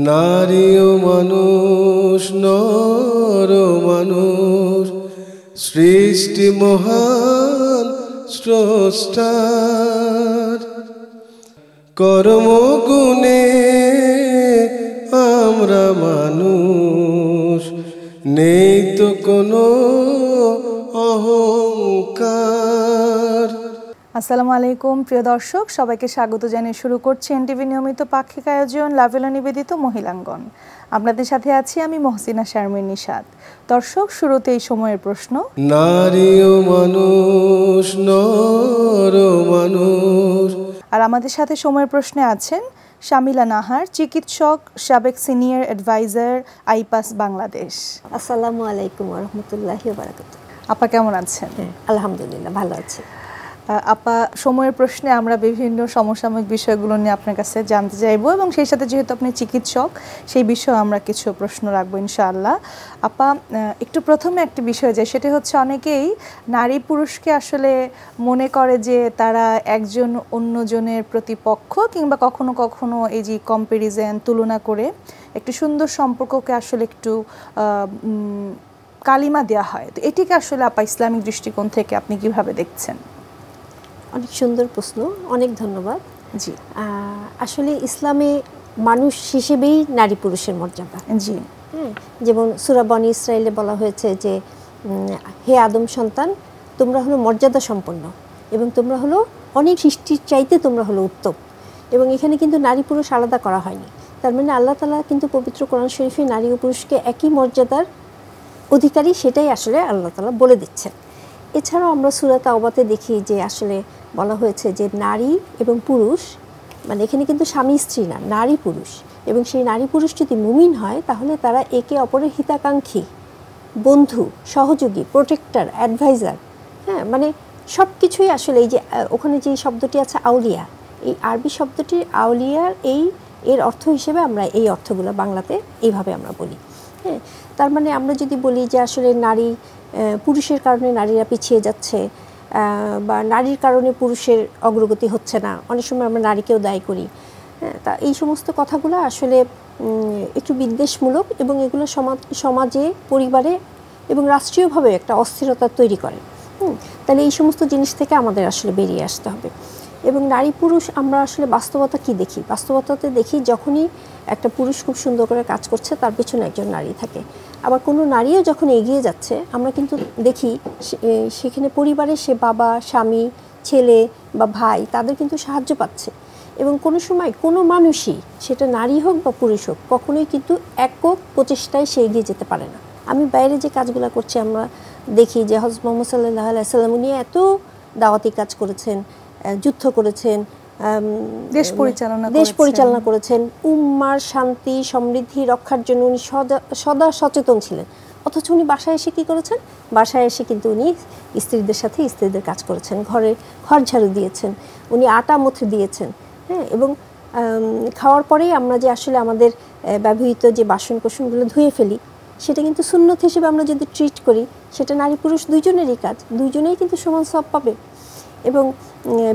নারী ও মানুষ, নর ও মানুষ, সৃষ্টি মহান স্রষ্টার। কর্মগুণে আমরা মানুষ, নেই তো কোনো অহংকার। আসসালামু আলাইকুম প্রিয় দর্শক, সবাইকে স্বাগত জানিয়ে শুরু করছি এনটিভি নিয়মিত পাক্ষিক আয়োজন লাভেলা নিবেদিত মহিলাঙ্গন। আপনাদের সাথে আছি আমি মহসিনা শারমিন নিশাত। দর্শক, শুরুতে এই সময়ের প্রশ্ন। নারী ও মানুষ, নর ও মানুষ। আর আমাদের সাথে সময়ের প্রশ্নে আছেন শামিলা নাহার, চিকিৎসক, সাবেক সিনিয়র অ্যাডভাইজার, আইপাস বাংলাদেশ। আসসালামু আলাইকুম ওয়া রাহমাতুল্লাহি ওয়া বারাকাতুহু। আপা কেমন আছেন? আলহামদুলিল্লাহ, ভালো আছি। আপা, সময়ের প্রশ্নে আমরা বিভিন্ন সমসাময়িক বিষয়গুলো নিয়ে আপনার কাছে জানতে চাইবো এবং সেই সাথে যেহেতু আপনি চিকিৎসক, সেই বিষয়ে আমরা কিছু প্রশ্ন রাখবো ইনশাআল্লাহ। আপা, একটু প্রথমে একটি বিষয় যে সেটা হচ্ছে অনেকেই নারী পুরুষকে আসলে মনে করে যে তারা একজন অন্যজনের প্রতিপক্ষ, কিংবা কখনো কখনো এই যে কম্প্যারিজন, তুলনা করে একটু সুন্দর সম্পর্ককে আসলে একটু কালিমা দেওয়া হয়। তো এটিকে আসলে আপা ইসলামিক দৃষ্টিকোণ থেকে আপনি কিভাবে দেখছেন? অনেক সুন্দর প্রশ্ন, অনেক ধন্যবাদ। জি, আসলে ইসলামে মানুষ হিসেবেই নারী পুরুষের মর্যাদা। জি, হ্যাঁ, যেমন সূরা বনী ইসরাইলে বলা হয়েছে যে হে আদম সন্তান, তোমরা হলো মর্যাদা সম্পন্ন এবং তোমরা হলো অনেক সৃষ্টির চাইতে তোমরা হলো উত্তম। এবং এখানে কিন্তু নারী পুরুষ আলাদা করা হয়নি। তার মানে আল্লাহ তাআলা কিন্তু পবিত্র কোরআন শরীফে নারী ও পুরুষকে একই মর্যাদার অধিকারী, সেটাই আসলে আল্লাহ তাআলা বলে দিচ্ছেন। এছাড়াও আমরা সূরা তাওবাতে দেখি যে আসলে বলা হয়েছে যে নারী এবং পুরুষ, মানে এখানে কিন্তু স্বামী স্ত্রী না, নারী পুরুষ, এবং সেই নারী পুরুষ যদি মুমিন হয় তাহলে তারা একে অপরের হিতাকাঙ্ক্ষী, বন্ধু, সহযোগী, প্রোটেক্টর, অ্যাডভাইজার। হ্যাঁ, মানে সব কিছুই আসলে এই যে ওখানে যে শব্দটি আছে আউলিয়া, এই আরবি শব্দটি আউলিয়ার এর অর্থ হিসেবে আমরা এই অর্থগুলো বাংলাতে এইভাবে আমরা বলি। হ্যাঁ, তার মানে আমরা যদি বলি যে আসলে নারী পুরুষের কারণে নারীরা পিছিয়ে যাচ্ছে বা নারীর কারণে পুরুষের অগ্রগতি হচ্ছে না, অনেক সময় আমরা নারীকেও দায়ী করি। হ্যাঁ, তা এই সমস্ত কথাগুলো আসলে একটু বিদ্বেষমূলক এবং এগুলো সমাজে, পরিবারে এবং রাষ্ট্রীয়ভাবে একটা অস্থিরতা তৈরি করে। তাহলে এই সমস্ত জিনিস থেকে আমাদের আসলে বেরিয়ে আসতে হবে। এবং নারী পুরুষ আমরা আসলে বাস্তবতা কি দেখি? বাস্তবতাতে দেখি যখনই একটা পুরুষ খুব সুন্দর করে কাজ করছে তার পেছনে একজন নারী থাকে। আবার কোনো নারীও যখন এগিয়ে যাচ্ছে আমরা কিন্তু দেখি সেখানে পরিবারে সে বাবা, স্বামী, ছেলে বা ভাই তাদের কিন্তু সাহায্য পাচ্ছে। এবং কোনো সময় কোনো মানুষই, সেটা নারী হোক বা পুরুষ হোক, কখনোই কিন্তু একক প্রচেষ্টায় সে এগিয়ে যেতে পারে না। আমি বাইরে যে কাজগুলো করছি আমরা দেখি যে হযরত মুহাম্মদ সাল্লাল্লাহু আলাইহি ওয়াসাল্লাম উনি এত দাওয়াতি কাজ করেছেন, যুদ্ধ করেছেন, দেশ পরিচালনা করেছেন, উম্মার শান্তি সমৃদ্ধি রক্ষার জন্য উনি সদা সচেতন ছিলেন। অথচ উনি বাসায় এসে কী করেছেন? বাসায় এসে কিন্তু উনি স্ত্রীদের সাথে স্ত্রীদের কাজ করেছেন, ঘর ঝাড়ু দিয়েছেন, উনি আটা মুথে দিয়েছেন। হ্যাঁ, এবং খাওয়ার পরেই আমরা যে আসলে আমাদের ব্যবহৃত যে বাসন কোসনগুলো ধুয়ে ফেলি, সেটা কিন্তু সুন্নত হিসেবে আমরা যদি ট্রিট করি, সেটা নারী পুরুষ দুইজনেরই কাজ, দুইজনেই কিন্তু সমান সওয়াব পাবে। এবং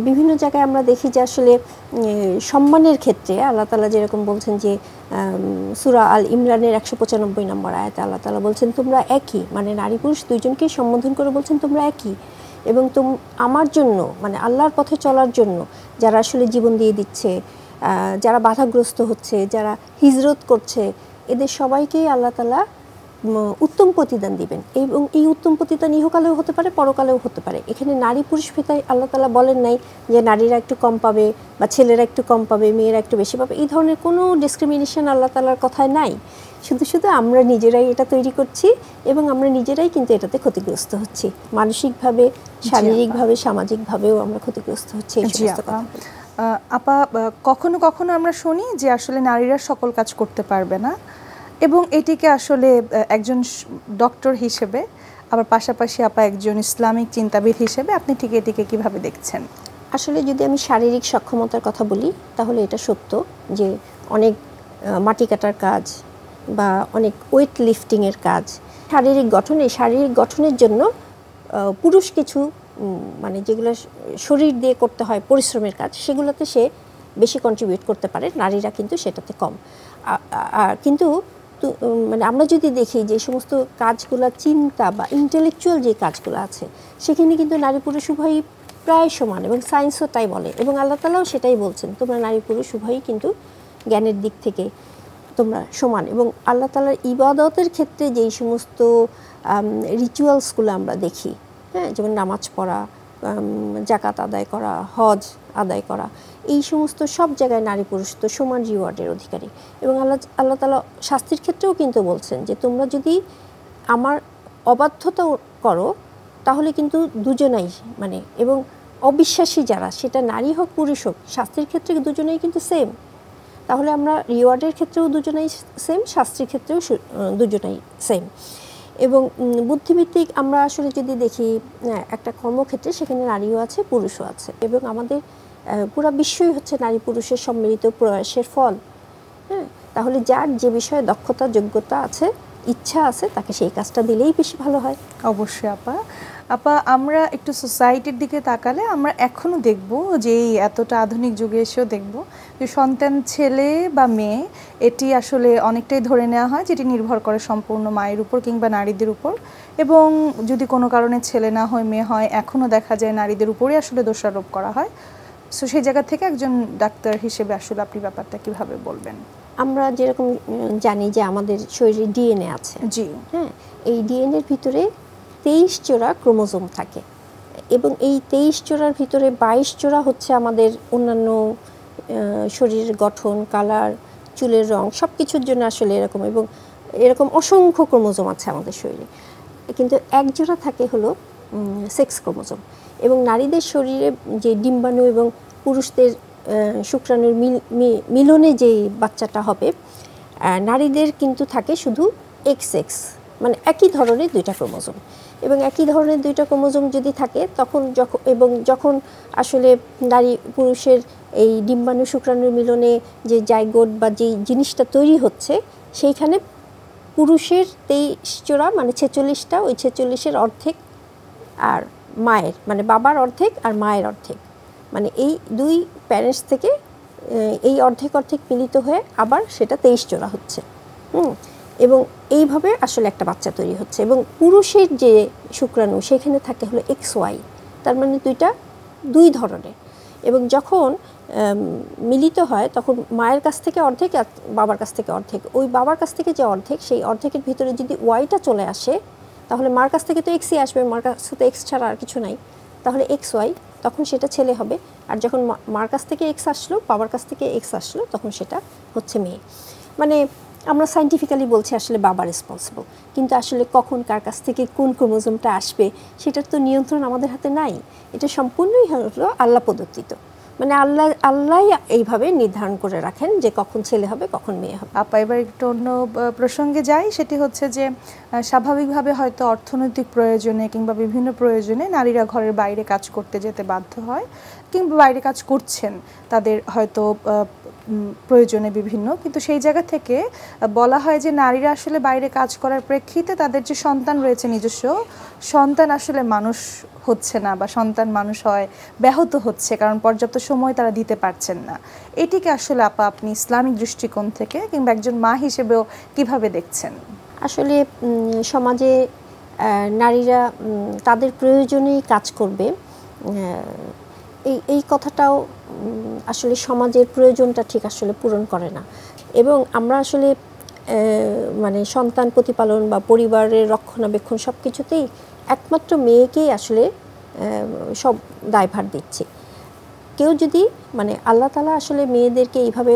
বিভিন্ন জায়গায় আমরা দেখি যে আসলে সম্মানের ক্ষেত্রে আল্লাহ তাআলা যেরকম বলছেন যে সূরা আল ইমরানের 195 নম্বর আয়াতে আল্লাহ তাআলা বলছেন তোমরা একই, মানে নারী পুরুষ দুইজনকেই সম্বোধন করে বলছেন তোমরা একই। এবং আমার জন্য, মানে আল্লাহর পথে চলার জন্য যারা আসলে জীবন দিয়ে দিচ্ছে, যারা বাধাগ্রস্ত হচ্ছে, যারা হিজরত করছে, এদের সবাইকেই আল্লাহ তাআলা উত্তম প্রতিদান দিবেন। এবং এই উত্তম প্রতিদান ইহকালেও হতে পারে, পরকালেও হতে পারে। এখানে নারী পুরুষ ভেদায় আল্লাহ তাআলা বলেন নাই যে নারীরা একটু কম পাবে বা ছেলেরা একটু কম পাবে, মেয়েরা একটু বেশি পাবে। এই ধরনের কোনো ডিসক্রিমিনেশন আল্লাহ তাআলার কথায় নাই। শুধু আমরা নিজেরাই এটা তৈরি করছি এবং আমরা নিজেরাই কিন্তু এটাতে ক্ষতিগ্রস্ত হচ্ছি, মানসিকভাবে, শারীরিকভাবে, সামাজিকভাবেও আমরা ক্ষতিগ্রস্ত হচ্ছি। আপা, কখনো কখনো আমরা শুনি যে আসলে নারীরা সকল কাজ করতে পারবে না, এবং এটিকে আসলে একজন ডক্টর হিসেবে, আবার পাশাপাশি আপা একজন ইসলামিক চিন্তাবিদ হিসেবে আপনি ঠিক এটিকে কিভাবে দেখছেন? আসলে যদি আমি শারীরিক সক্ষমতার কথা বলি তাহলে এটা সত্য যে অনেক মাটি কাটার কাজ বা অনেক ওয়েট লিফটিংয়ের কাজ, শারীরিক গঠনের জন্য পুরুষ কিছু মানে যেগুলো শরীর দিয়ে করতে হয় পরিশ্রমের কাজ, সেগুলোতে সে বেশি কন্ট্রিবিউট করতে পারে, নারীরা কিন্তু সেটাতে কম। কিন্তু মানে আমরা যদি দেখি যে সমস্ত কাজগুলো, চিন্তা বা ইন্টেলেকচুয়াল যে কাজগুলো আছে, সেখানে কিন্তু নারী পুরুষ উভয়ই প্রায় সমান, এবং সায়েন্সও তাই বলে, এবং আল্লাহ তাআলাও সেটাই বলছেন, তোমরা নারী পুরুষ উভয়ই কিন্তু জ্ঞানের দিক থেকে তোমরা সমান। এবং আল্লাহ তাআলার ইবাদতের ক্ষেত্রে যেই সমস্ত রিচুয়ালসগুলো আমরা দেখি, হ্যাঁ, যেমন নামাজ পড়া, জাকাত আদায় করা, হজ আদায় করা, এই সমস্ত সব জায়গায় নারী পুরুষ তো সমান রিওয়ার্ডের অধিকারী। এবং আল্লাহ তাআলা শাস্তির ক্ষেত্রেও কিন্তু বলছেন যে তোমরা যদি আমার অবাধ্যতা করো তাহলে কিন্তু দুজনেই মানে, এবং অবিশ্বাসী যারা, সেটা নারী হোক পুরুষ হোক, শাস্তির ক্ষেত্রে দুজনেই কিন্তু সেম। তাহলে আমরা রিওয়ার্ডের ক্ষেত্রেও দুজনেই সেম, শাস্তির ক্ষেত্রেও দুজনেই সেম। এবং বুদ্ধিভিত্তিক আমরা আসলে যদি দেখি একটা কর্মক্ষেত্রে, সেখানে নারীও আছে পুরুষও আছে, এবং আমাদের পুরো বিশ্বই হচ্ছে নারী পুরুষের সম্মিলিত প্রয়াসের ফল। হ্যাঁ, তাহলে যার যে বিষয়ে দক্ষতা, যোগ্যতা আছে, ইচ্ছা আছে, তাকে সেই কাজটা দিলেই বেশি ভালো হয়। অবশ্যই আপা, আমরা একটু সোসাইটির দিকে তাকালে আমরা এখনও দেখব যে এতটা আধুনিক যুগে এসেও দেখব যে সন্তান ছেলে বা মেয়ে এটি আসলে অনেকটাই ধরে নেওয়া হয়, যেটি নির্ভর করে সম্পূর্ণ মায়ের উপর কিংবা নারীদের উপর। এবং যদি কোনো কারণে ছেলে না হয়, মেয়ে হয়, এখনও দেখা যায় নারীদের উপরেই আসলে দোষারোপ করা হয়। সো সেই জায়গা থেকে একজন ডাক্তার হিসেবে আসলে আপনি ব্যাপারটা কিভাবে বলবেন? আমরা যেরকম জানি যে আমাদের শরীরে ডিএনএ আছে, জি, হ্যাঁ, এই ডিএনএর ভিতরে 23 জোড়া ক্রোমোজোম থাকে, এবং এই 23 জোড়ার ভিতরে 22 জোড়া হচ্ছে আমাদের অন্যান্য শরীরের গঠন, কালার, চুলের রং, সব কিছুর জন্য আসলে এরকম, এবং এরকম অসংখ্য ক্রোমোজোম আছে আমাদের শরীরে। কিন্তু এক জোড়া থাকে হলো সেক্স ক্রোমোজোম। এবং নারীদের শরীরে যে ডিম্বাণু এবং পুরুষদের শুক্রাণুর মিলনে যেই বাচ্চাটা হবে, নারীদের কিন্তু থাকে শুধু XX, মানে একই ধরনের দুইটা ক্রোমোজোম। এবং একই ধরনের দুইটা ক্রোমোজোম যদি থাকে তখন যখন আসলে নারী পুরুষের এই ডিম্বাণু শুক্রাণুর মিলনে যে জাইগোট বা যেই জিনিসটা তৈরি হচ্ছে, সেইখানে পুরুষের 23 জোড়া মানে 46টা, ওই 46-এর অর্ধেক আর মায়ের মানে বাবার অর্ধেক আর মায়ের অর্ধেক, মানে এই দুই প্যারেন্টস থেকে এই অর্ধেক মিলিত হয়ে আবার সেটা 23 জোড়া হচ্ছে। এবং এইভাবে আসলে একটা বাচ্চা তৈরি হচ্ছে। এবং পুরুষের যে শুক্রাণু সেখানে থাকে হলো XY, তার মানে দুই ধরনের। এবং যখন মিলিত হয় তখন মায়ের কাছ থেকে অর্ধেক আর বাবার কাছ থেকে অর্ধেক। ওই বাবার কাছ থেকে যে অর্ধেক, সেই অর্ধেকের ভিতরে যদি ওয়াইটা চলে আসে তাহলে মার কাছ থেকে তো এক্সই আসবে, মার কাছ থেকে এক্স ছাড়া আর কিছু নাই, তাহলে XY, তখন সেটা ছেলে হবে। আর যখন মার কাছ থেকে এক্স আসলো, বাবার কাছ থেকে এক্স আসলো, তখন সেটা হচ্ছে মেয়ে। মানে আমরা সায়েন্টিফিক্যালি বলছি আসলে বাবা রেসপন্সিবল, কিন্তু আসলে কখন কার কাছ থেকে কোন ক্রোমোজোমটা আসবে সেটার তো নিয়ন্ত্রণ আমাদের হাতে নাই। এটা সম্পূর্ণই হলো আল্লাহ প্রদত্তিত, মানে আল্লাহ এইভাবে নির্ধারণ করে রাখেন যে কখন ছেলে হবে কখন মেয়ে হবে। আপা, এবার একটু অন্য প্রসঙ্গে যাই। সেটি হচ্ছে যে স্বাভাবিকভাবে হয়তো অর্থনৈতিক প্রয়োজনে কিংবা বিভিন্ন প্রয়োজনে নারীরা ঘরের বাইরে কাজ করতে যেতে বাধ্য হয়, কিংবা বাইরে কাজ করছেন তাদের হয়তো প্রয়োজনে বিভিন্ন, কিন্তু সেই জায়গা থেকে বলা হয় যে নারীরা আসলে বাইরে কাজ করার প্রেক্ষিতে তাদের যে সন্তান রয়েছে নিজস্ব সন্তান আসলে মানুষ হচ্ছে না, বা সন্তান মানুষ হয় ব্যাহত হচ্ছে, কারণ পর্যাপ্ত সময় তারা দিতে পারছেন না। এটিকে আসলে আপনি ইসলামিক দৃষ্টিকোণ থেকে কিংবা একজন মা হিসেবেও কিভাবে দেখছেন? আসলে সমাজে নারীরা তাদের প্রয়োজনেই কাজ করবে, এই কথাটাও আসলে সমাজের প্রয়োজনটা ঠিক আসলে পূরণ করে না। এবং আমরা আসলে মানে সন্তান প্রতিপালন বা পরিবারের রক্ষণাবেক্ষণ সব কিছুতেই একমাত্র মেয়েকেই আসলে সব দায়ভার দিচ্ছি। কেউ যদি মানে আল্লাহ তাআলা আসলে মেয়েদেরকে এইভাবে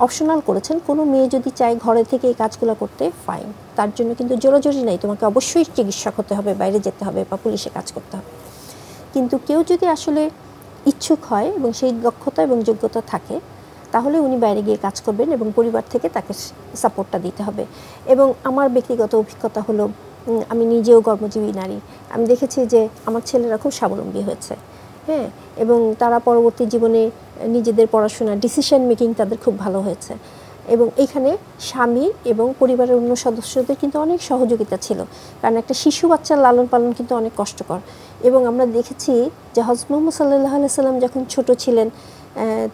অপশনাল করেছেন, কোনো মেয়ে যদি চায় ঘরে থেকে এই কাজগুলো করতে, ফাইন, তার জন্য কিন্তু জোরাজোরি নাই, তোমাকে অবশ্যই চিকিৎসক হতে হবে, বাইরে যেতে হবে বা পুলিশে কাজ করতে হবে। কিন্তু কেউ যদি আসলে ইচ্ছুক হয় এবং সেই দক্ষতা এবং যোগ্যতা থাকে, তাহলে উনি বাইরে গিয়ে কাজ করবেন এবং পরিবার থেকে তাকে সাপোর্টটা দিতে হবে। এবং আমার ব্যক্তিগত অভিজ্ঞতা হলো, আমি নিজেও কর্মজীবী নারী, আমি দেখেছি যে আমার ছেলেরা খুব স্বাবলম্বী হয়েছে, হ্যাঁ, এবং তারা পরবর্তী জীবনে নিজেদের পড়াশোনা, ডিসিশন মেকিং তাদের খুব ভালো হয়েছে। এবং এইখানে স্বামী এবং পরিবারের অন্য সদস্যদের কিন্তু অনেক সহযোগিতা ছিল, কারণ একটা শিশু বাচ্চার লালন পালন কিন্তু অনেক কষ্টকর। এবং আমরা দেখেছি যে হযরত মুহাম্মদ সাল্লাল্লাহু আলাইহি সাল্লাম যখন ছোট ছিলেন,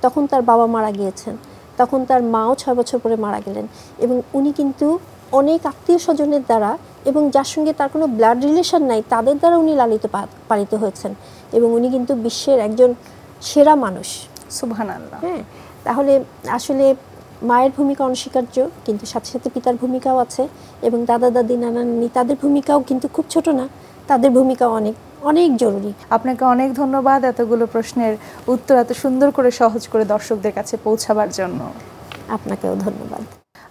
তখন তার বাবা মারা গিয়েছেন, তখন তার মাও 6 বছর পরে মারা গেলেন, এবং উনি কিন্তু অনেক আত্মীয় স্বজনের দ্বারা এবং যার সঙ্গে তার কোনো ব্লাড রিলেশন নাই তাদের দ্বারা উনি লালিত পালিত হয়েছেন, এবং উনি কিন্তু বিশ্বের একজন সেরা মানুষ। সুবহানাল্লাহ। হ্যাঁ, তাহলে আসলে মায়ের ভূমিকা অনস্বীকার্য, কিন্তু সাথে সাথে পিতার ভূমিকাও আছে, এবং দাদা দাদি নানা নানি তাদের ভূমিকাও কিন্তু খুব ছোট না, তাদের ভূমিকাও অনেক অনেক জরুরি। আপনাকে অনেক ধন্যবাদ এতগুলো প্রশ্নের উত্তর এত সুন্দর করে সহজ করে দর্শকদের কাছে পৌঁছাবার জন্য। আপনাকেও ধন্যবাদ।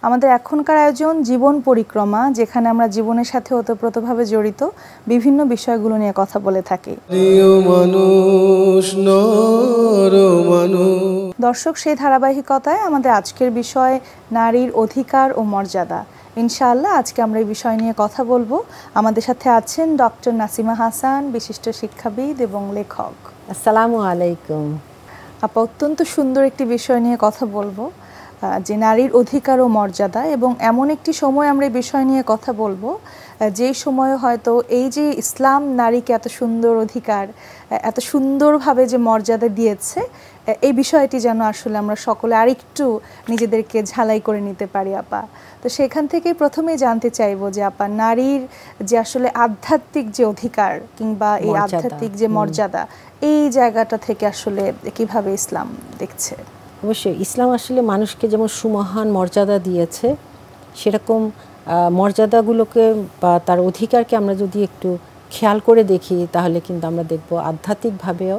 আমাদের এখনকার আয়োজন জীবন পরিক্রমা, যেখানে আমরা জীবনের সাথে ওতপ্রোতভাবে জড়িত বিভিন্ন বিষয়গুলো নিয়ে কথা বলে থাকি। মানুষ নর মানুষ। দর্শক, সেই ধারাবাহিকতায় আমাদের আজকের বিষয় নারীর অধিকার ও মর্যাদা। ইনশাআল্লাহ আজকে আমরা এই বিষয় নিয়ে কথা বলবো। আমাদের সাথে আছেন ডক্টর নাসিমা হাসান, বিশিষ্ট শিক্ষাবিদ এবং লেখক। আসসালামু আলাইকুম। আপা, অত্যন্ত সুন্দর একটি বিষয় নিয়ে কথা বলবো, যে নারীর অধিকার ও মর্যাদা, এবং এমন একটি সময় আমরা এই বিষয় নিয়ে কথা বলবো যেই সময়ে হয়তো এই যে ইসলাম নারীকে এত সুন্দর অধিকার, এত সুন্দরভাবে যে মর্যাদা দিয়েছে, এই বিষয়টি যেন আসলে আমরা সকলে আরেকটু নিজেদেরকে ঝালাই করে নিতে পারি আপা। তো সেখান থেকে প্রথমেই জানতে চাইবো যে আপা, নারীর যে আসলে আধ্যাত্মিক যে অধিকার কিংবা এই আধ্যাত্মিক যে মর্যাদা, এই জায়গাটা থেকে আসলে কিভাবে ইসলাম দেখছে? অবশ্যই ইসলাম আসলে মানুষকে যেমন সুমহান মর্যাদা দিয়েছে, সেরকম মর্যাদাগুলোকে বা তার অধিকারকে আমরা যদি একটু খেয়াল করে দেখি, তাহলে কিন্তু আমরা দেখব আধ্যাত্মিকভাবেও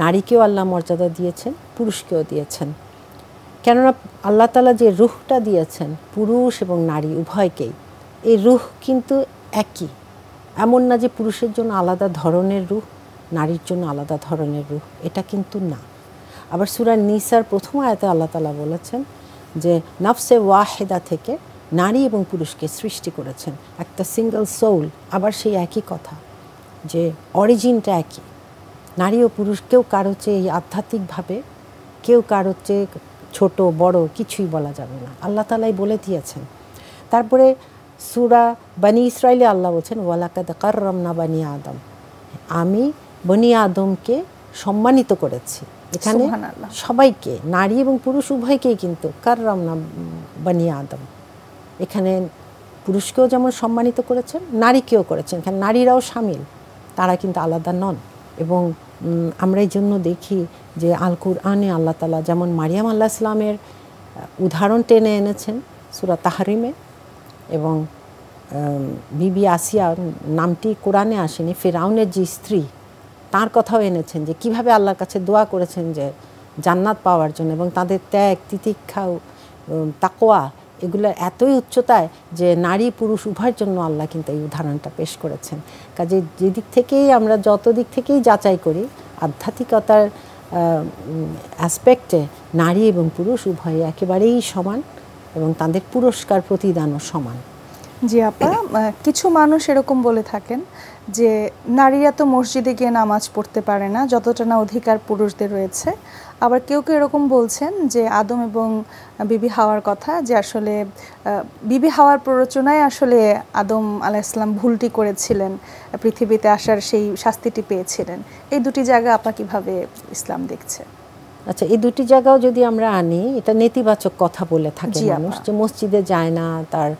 নারীকেও আল্লাহ মর্যাদা দিয়েছেন, পুরুষকেও দিয়েছেন। কেননা আল্লাহ তাআলা যে রুহটা দিয়েছেন পুরুষ এবং নারী উভয়কেই, এই রুহ কিন্তু একই। এমন না যে পুরুষের জন্য আলাদা ধরনের রুহ, নারীর জন্য আলাদা ধরনের রুহ, এটা কিন্তু না। আবার সূরা নিসার প্রথম আয়াতে আল্লাহ তাআলা বলেছেন যে নফসে ওয়াহিদা থেকে নারী এবং পুরুষকে সৃষ্টি করেছেন, একটা সিঙ্গেল সোল। আবার সেই একই কথা যে অরিজিনটা একই। নারী ও পুরুষ কেউ কারো চেয়ে আধ্যাত্মিকভাবে কেউ কারো চেয়ে ছোট বড় কিছুই বলা যাবে না, আল্লাহ তাআলাই বলে দিয়েছেন। তারপরে সূরা বনি ইসরাইলে আল্লাহ বলছেন ওয়ালাকাদ কাররামনা বনি আদম, আমি বনি আদমকে সম্মানিত করেছি। এখানে সবাইকে, নারী এবং পুরুষ উভয়কেই কিন্তু কাররামনা বনি আদম, এখানে পুরুষকেও যেমন সম্মানিত করেছেন, নারীকেও করেছেন। এখানে নারীরাও শামিল, তারা কিন্তু আলাদা নন। এবং আমরা এই জন্য দেখি যে আল কুরআনে আল্লাহ তাআলা যেমন মারিয়াম আলাইহিস সালামের উদাহরণ টেনে এনেছেন সূরা তাহরিমে, এবং বিবি আসিয়া নামটি কোরআনে আসেনি, ফিরআউনের যে স্ত্রী, তার কথাও এনেছেন যে কিভাবে আল্লাহর কাছে দোয়া করেছেন যে জান্নাত পাওয়ার জন্য, এবং তাদের ত্যাগ তিতিক্ষা তাকওয়া এগুলোর এতই উচ্চতায় যে নারী পুরুষ উভয়ের জন্য আল্লাহ কিন্তু এই উদাহরণটা পেশ করেছেন। কাজে যেদিক থেকেই আমরা যত দিক থেকেই যাচাই করি, আধ্যাত্মিকতার অ্যাসপেক্টে নারী এবং পুরুষ উভয়ে একেবারেই সমান, এবং তাদের পুরস্কার প্রতিদানও সমান। জি আপা, কিছু মানুষ এরকম বলে থাকেন যে নারীরা তো মসজিদে গিয়ে নামাজ পড়তে পারে না, যতটা না অধিকার পুরুষদের রয়েছে। আবার কেউ কেউ এরকম বলছেন যে আদম এবং বিবি হাওয়ার কথা, যে আসলে বিবি হাওয়ার প্ররোচনায় আসলে আদম আলাইহিস সালাম ভুলটি করেছিলেন, পৃথিবীতে আসার সেই শাস্তিটি পেয়েছিলেন। এই দুটি জায়গা আপা কিভাবে ইসলাম দেখছে? আচ্ছা, এই দুটি জায়গাও যদি আমরা আনি, এটা নেতিবাচক কথা বলে থাকে মানুষ, যে মসজিদে যায় না। তার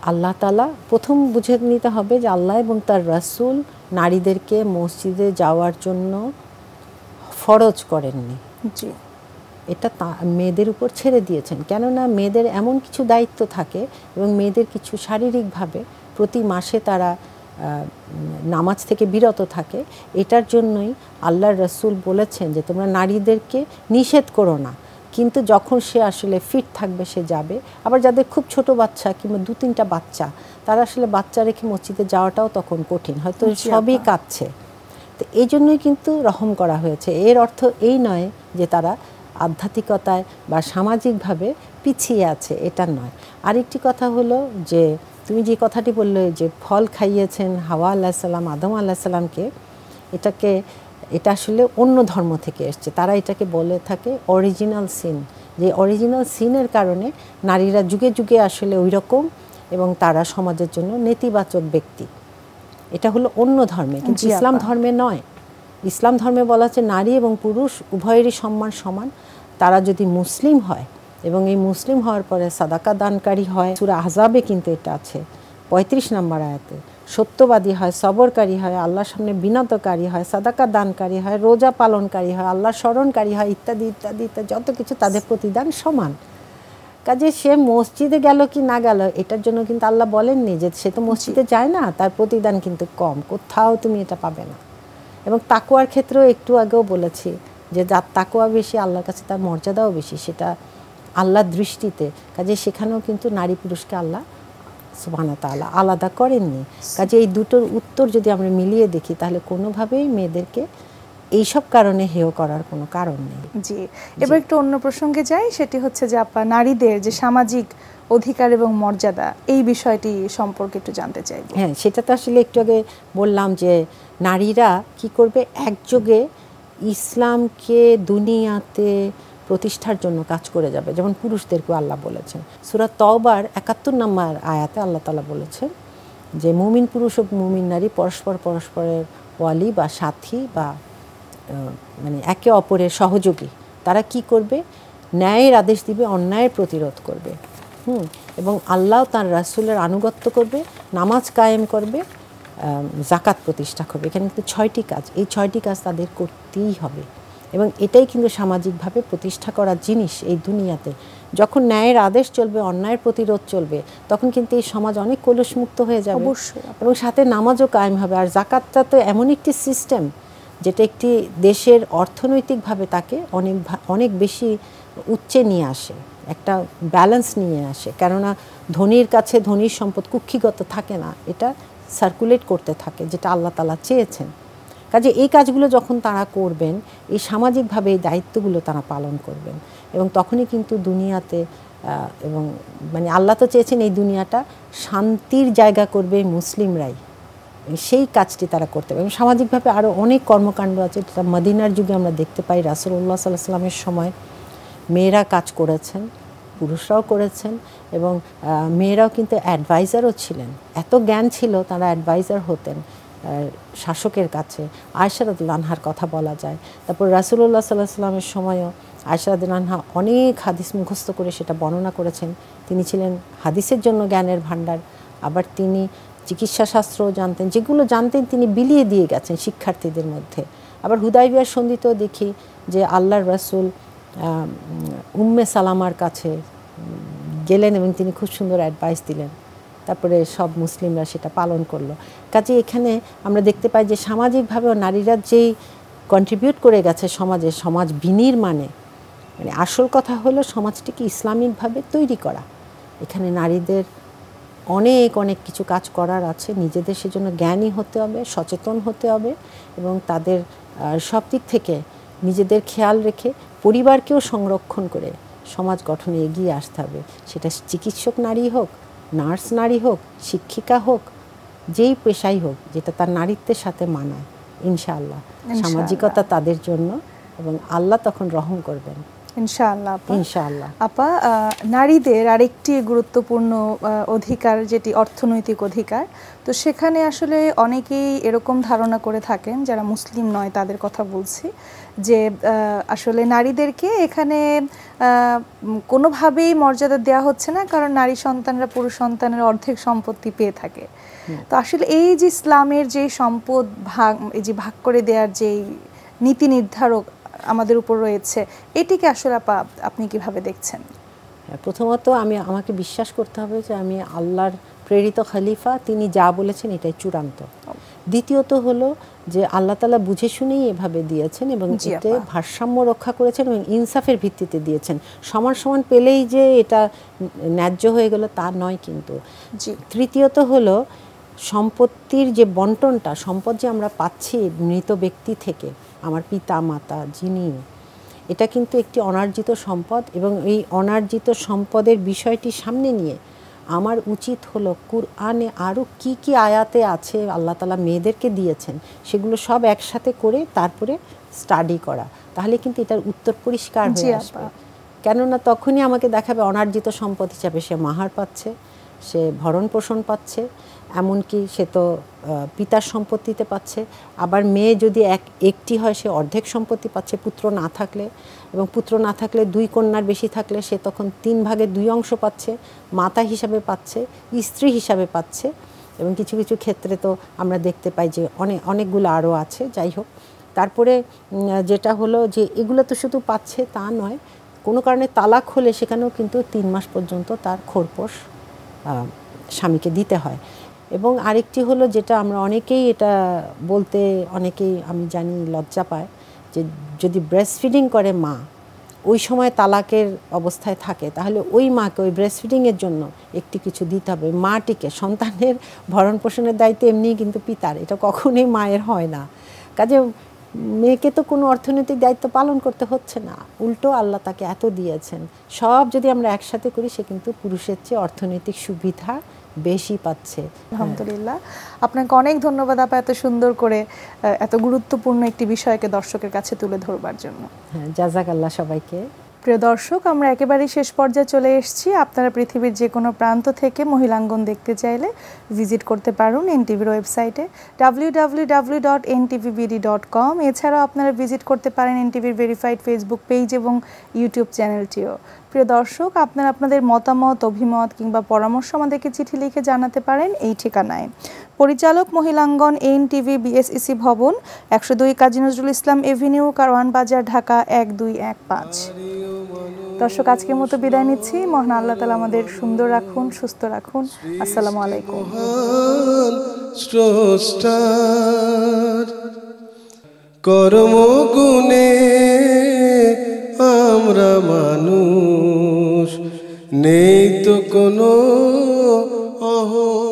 আল্লাহ তাআলা প্রথম বুঝে নিতে হবে যে আল্লাহ এবং তার রাসূল নারীদেরকে মসজিদে যাওয়ার জন্য ফরজ করেননি। জি, এটা মেয়েদের উপর ছেড়ে দিয়েছেন। কেননা মেয়েদের এমন কিছু দায়িত্ব থাকে, এবং মেয়েদের কিছু শারীরিকভাবে প্রতি মাসে তারা নামাজ থেকে বিরত থাকে। এটার জন্যই আল্লাহর রাসূল বলেছেন যে তোমরা নারীদেরকে নিষেধ করো না, কিন্তু যখন সে আসলে ফিট থাকবে সে যাবে। আবার যাদের খুব ছোট বাচ্চা কিংবা 2-3টা বাচ্চা, তারা আসলে বাচ্চা রেখে মসজিদে যাওয়াটাও তখন কঠিন, হয়তো সবই কাঁদছে। তো এই জন্যই কিন্তু রহম করা হয়েছে। এর অর্থ এই নয় যে তারা আধ্যাত্মিকতায় বা সামাজিকভাবে পিছিয়ে আছে, এটা নয়। আরেকটি কথা হলো যে তুমি যে কথাটি বললে যে ফল খাইয়েছেন হাওয়া আলাইহিস সালাম আদম আলাইহিস সালামকে, এটা আসলে অন্য ধর্ম থেকে এসছে। তারা এটাকে বলে থাকে অরিজিনাল সিন, যে অরিজিনাল সিনের কারণে নারীরা যুগে যুগে আসলে ওই রকম, এবং তারা সমাজের জন্য নেতিবাচক ব্যক্তি। এটা হলো অন্য ধর্মে, কিন্তু ইসলাম ধর্মে নয়। ইসলাম ধর্মে বলা আছে নারী এবং পুরুষ উভয়েরই সম্মান সমান। তারা যদি মুসলিম হয় এবং এই মুসলিম হওয়ার পরে সাদাকা দানকারী হয়, সূরা আহজাবে কিন্তু এটা আছে 35 নম্বর আয়াতে, সত্যবাদী হয়, সবরকারী হয়, আল্লাহর সামনে বিনতকারী হয়, সাদাকা দানকারী হয়, রোজা পালনকারী হয়, আল্লাহ স্মরণকারী হয়, ইত্যাদি ইত্যাদি ইত্যাদি, যত কিছু তাদের প্রতিদান সমান। কাজে সে মসজিদে গেল কি না গেল এটার জন্য কিন্তু আল্লাহ বলেননি যে সে তো মসজিদে যায় না, তার প্রতিদান কিন্তু কম, কোথাও তুমি এটা পাবে না। এবং তাকওয়ার ক্ষেত্রেও একটু আগেও বলেছি যে যার তাকওয়া বেশি আল্লাহর কাছে তার মর্যাদাও বেশি, সেটা আল্লাহর দৃষ্টিতে। কাজে সেখানেও কিন্তু নারী পুরুষকে আল্লাহ সুবহানাহু ওয়া তাআলা আলাদা করেননি। কাজে এই দুটোর উত্তর যদি আমরা মিলিয়ে দেখি তাহলে কোনোভাবেই মেয়েদেরকে এইসব কারণে হেয় করার কোনো কারণ নেই। জি, এবার একটু অন্য প্রসঙ্গে যাই, সেটি হচ্ছে যে আপা নারীদের যে সামাজিক অধিকার এবং মর্যাদা এই বিষয়টি সম্পর্কে একটু জানতে চাইব। হ্যাঁ, সেটা তো আসলে একটু আগে বললাম যে নারীরা কি করবে, একযোগে ইসলামকে দুনিয়াতে প্রতিষ্ঠার জন্য কাজ করে যাবে, যেমন পুরুষদেরকেও আল্লাহ বলেছেন। সূরা তওবার 71 নম্বর আয়াতে আল্লাহ তাআলা বলেছেন যে মুমিন পুরুষ ও মুমিন নারী পরস্পরের ওয়ালি বা সাথী বা মানে একে অপরের সহযোগী। তারা কি করবে, ন্যায়ের আদেশ দিবে, অন্যায়ের প্রতিরোধ করবে, এবং আল্লাহ তার রাসূলের আনুগত্য করবে, নামাজ কায়েম করবে, যাকাত প্রতিষ্ঠা করবে। এখানে কিন্তু 6টি কাজ, এই 6টি কাজ তাদের করতেই হবে এবং এটাই কিন্তু সামাজিকভাবে প্রতিষ্ঠা করা জিনিস এই দুনিয়াতে। যখন ন্যায়ের আদেশ চলবে, অন্যায়ের প্রতিরোধ চলবে, তখন কিন্তু এই সমাজ অনেক কলুষমুক্ত হয়ে যাবে অবশ্যই। এবং সাথে নামাজও কায়েম হবে। আর যাকাতটা তো এমন একটি সিস্টেম যেটা একটি দেশের অর্থনৈতিকভাবে তাকে অনেক বেশি উচ্চে নিয়ে আসে, একটা ব্যালেন্স নিয়ে আসে। কেননা ধনীর কাছে ধনীর সম্পদ কুক্ষিগত থাকে না, এটা সার্কুলেট করতে থাকে, যেটা আল্লাহ তাআলা চেয়েছেন। কাজে এই কাজগুলো যখন তারা করবেন, এই সামাজিকভাবে এই দায়িত্বগুলো তারা পালন করবেন এবং তখনই কিন্তু দুনিয়াতে এবং মানে আল্লাহ তো চেয়েছেন এই দুনিয়াটা শান্তির জায়গা করবে মুসলিমরাই, সেই কাজটি তারা করতে পারে। এবং সামাজিকভাবে আরও অনেক কর্মকাণ্ড আছে, যেটা মদিনার যুগে আমরা দেখতে পাই। রাসূলুল্লাহ সাল্লাল্লাহু আলাইহি ওয়াসাল্লামের সময় মেয়েরা কাজ করেছেন, পুরুষরাও করেছেন এবং মেয়েরাও কিন্তু অ্যাডভাইজারও ছিলেন। এত জ্ঞান ছিল, তারা অ্যাডভাইজার হতেন শাসকের কাছে। আয়েশা রাদিয়াল্লাহু আনহার কথা বলা যায়। তারপর রাসূলুল্লাহ সাল্লাল্লাহু আলাইহি ওয়াসাল্লামের সময়ও আয়েশা রাদিয়াল্লাহু আনহা অনেক হাদিস মুখস্থ করে সেটা বর্ণনা করেছেন। তিনি ছিলেন হাদিসের জন্য জ্ঞানের ভাণ্ডার, আবার তিনি চিকিৎসা শাস্ত্রও জানতেন, যেগুলো জানতেন তিনি বিলিয়ে দিয়ে গেছেন শিক্ষার্থীদের মধ্যে। আবার হুদাইবিয়ার সন্ধিতেও দেখি যে আল্লাহর রাসূল উম্মে সালামার কাছে গেলেন এবং তিনি খুব সুন্দর অ্যাডভাইস দিলেন, তারপরে সব মুসলিমরা সেটা পালন করলো। কাজে এখানে আমরা দেখতে পাই যে সামাজিকভাবেও নারীরা যেই কন্ট্রিবিউট করে গেছে সমাজে, সমাজ বিনির্মাণে, মানে আসল কথা হলো সমাজটিকে ইসলামিকভাবে তৈরি করা। এখানে নারীদের অনেক কিছু কাজ করার আছে। নিজেদের সেজন্য জ্ঞানী হতে হবে, সচেতন হতে হবে এবং তাদের সব দিক থেকে নিজেদের খেয়াল রেখে পরিবারকেও সংরক্ষণ করে সমাজ গঠনে এগিয়ে আসতে হবে। সেটা চিকিৎসক নারী হোক, নার্স নারী হোক, শিক্ষিকা হোক, যেই পেশাই হোক, যেটা তার নারীত্বের সাথে মানায়। ইনশাআল্লাহ সামাজিকতা তাদের জন্য এবং আল্লাহ তখন রহম করবেন ইনশাআল্লাহ। ইনশাআল্লাহ। আপা, নারীদের আরেকটি গুরুত্বপূর্ণ অধিকার যেটি অর্থনৈতিক অধিকার, তো সেখানে আসলে অনেকেই এরকম ধারণা করে থাকেন, যারা মুসলিম নয় তাদের কথা বলছি, যে আসলে নারীদেরকে এখানে কোনোভাবেই মর্যাদা দেওয়া হচ্ছে না, কারণ নারী সন্তানরা পুরুষ সন্তানের অর্ধেক সম্পত্তি পেয়ে থাকে। তো আসলে এই যে ইসলামের যে সম্পদ ভাগ করে দেওয়ার যেই নীতি নির্ধারক আমাদের উপর রয়েছে, এটিকে আসলে আপনি কিভাবে দেখছেন? প্রথমত আমাকে বিশ্বাস করতে হবে যে আমি আল্লাহর প্রেরিত খলিফা, তিনি যা বলেছেন এটাই চূড়ান্ত। দ্বিতীয়ত হলো যে আল্লাহ তাআলা বুঝে শুনেই এভাবে দিয়েছেন এবং এতে ভারসাম্য রক্ষা করেছেন এবং ইনসাফের ভিত্তিতে দিয়েছেন। সমান সমান পেলেই যে এটা ন্যায্য হয়ে গেল তা নয় কিন্তু। তৃতীয়ত হলো সম্পত্তির যে বন্টনটা, সম্পদ যে আমরা পাচ্ছি মৃত ব্যক্তি থেকে, আমার পিতা মাতা যিনি, এটা কিন্তু একটি অনার্জিত সম্পদ এবং এই অনার্জিত সম্পদের বিষয়টি সামনে নিয়ে আমার উচিত হলো কুরআনে আরও কি আয়াতে আছে আল্লাহ তাআলা মেয়েদেরকে দিয়েছেন, সেগুলো সব একসাথে করে তারপরে স্টাডি করা। তাহলে কিন্তু এটার উত্তর পরিষ্কার হয়ে আসবে। কেননা তখনই আমাকে দেখাবে অনার্জিত সম্পদ হিসাবে সে মাহার পাচ্ছে, সে ভরণ পোষণ পাচ্ছে, এমনকি সে তো পিতার সম্পত্তিতে পাচ্ছে, আবার মেয়ে যদি একটি হয় সে অর্ধেক সম্পত্তি পাচ্ছে পুত্র না থাকলে, এবং পুত্র না থাকলে 2 কন্যার বেশি থাকলে সে তখন 3 ভাগের 2 অংশ পাচ্ছে, মাতা হিসাবে পাচ্ছে, স্ত্রী হিসাবে পাচ্ছে, এবং কিছু কিছু ক্ষেত্রে তো আমরা দেখতে পাই যে অনেকগুলো আরও আছে। যাই হোক, তারপরে যেটা হলো যে এগুলো তো শুধু পাচ্ছে তা নয়, কোনো কারণে তালাক হলে সেখানেও কিন্তু 3 মাস পর্যন্ত তার খোরপোশ স্বামীকে দিতে হয়। এবং আরেকটি হলো যেটা আমরা অনেকেই এটা বলতে অনেকেই আমি জানি লজ্জা পায়, যে যদি ব্রেস্ট ফিডিং করে মা ওই সময় তালাকের অবস্থায় থাকে, তাহলে ওই মাকে ওই ব্রেস্ট ফিডিংয়ের জন্য একটি কিছু দিতে হবে। মাটিকে সন্তানের ভরণ পোষণের দায়িত্ব এমনিই কিন্তু পিতার, এটা কখনোই মায়ের হয় না। কাজে মেয়েকে তো কোনো অর্থনৈতিক দায়িত্ব পালন করতে হচ্ছে না, উল্টো আল্লাহ তাকে এত দিয়েছেন, সব যদি আমরা একসাথে করি সে কিন্তু পুরুষের চেয়ে অর্থনৈতিক সুবিধা বেশি পাচ্ছে। আলহামদুলিল্লাহ, আপনাকে অনেক ধন্যবাদ আপা এত সুন্দর করে এত গুরুত্বপূর্ণ একটি বিষয়কে দর্শকের কাছে তুলে ধরবার জন্য। হ্যাঁ, জাযাকাল্লাহ সবাইকে। প্রিয় দর্শক, আমরা একেবারেই শেষ পর্যায়ে চলে এসেছি। আপনারা পৃথিবীর যে কোনো প্রান্ত থেকে মহিলাঙ্গন দেখতে চাইলে ভিজিট করতে পারুন এনটিভির ওয়েবসাইটে www.ntvbd.com। এছাড়াও আপনারা ভিজিট করতে পারেন এনটিভির ভেরিফাইড ফেসবুক পেজ এবং ইউটিউব চ্যানেলটিও। প্রিয় দর্শক, আপনারা আপনাদের মতামত, অভিমত কিংবা পরামর্শ আমাদেরকে চিঠি লিখে জানাতে পারেন এই ঠিকানায়। পরিচালক মহিলাঙ্গন এনটিভি, বিএসইসি ভবন, 102 কাজী নজরুল ইসলাম এভিনিউ, কারওয়ান বাজার, ঢাকা 1215। দর্শক, আজকের মতো বিদায় নিচ্ছি। মহান আল্লাহ তাআলা আমাদের সুন্দর রাখুন, সুস্থ রাখুন। আসসালামু আলাইকুম। স্রষ্টার কর্মগুণে আমরা মানুষ, নেই তো কোনো অহং।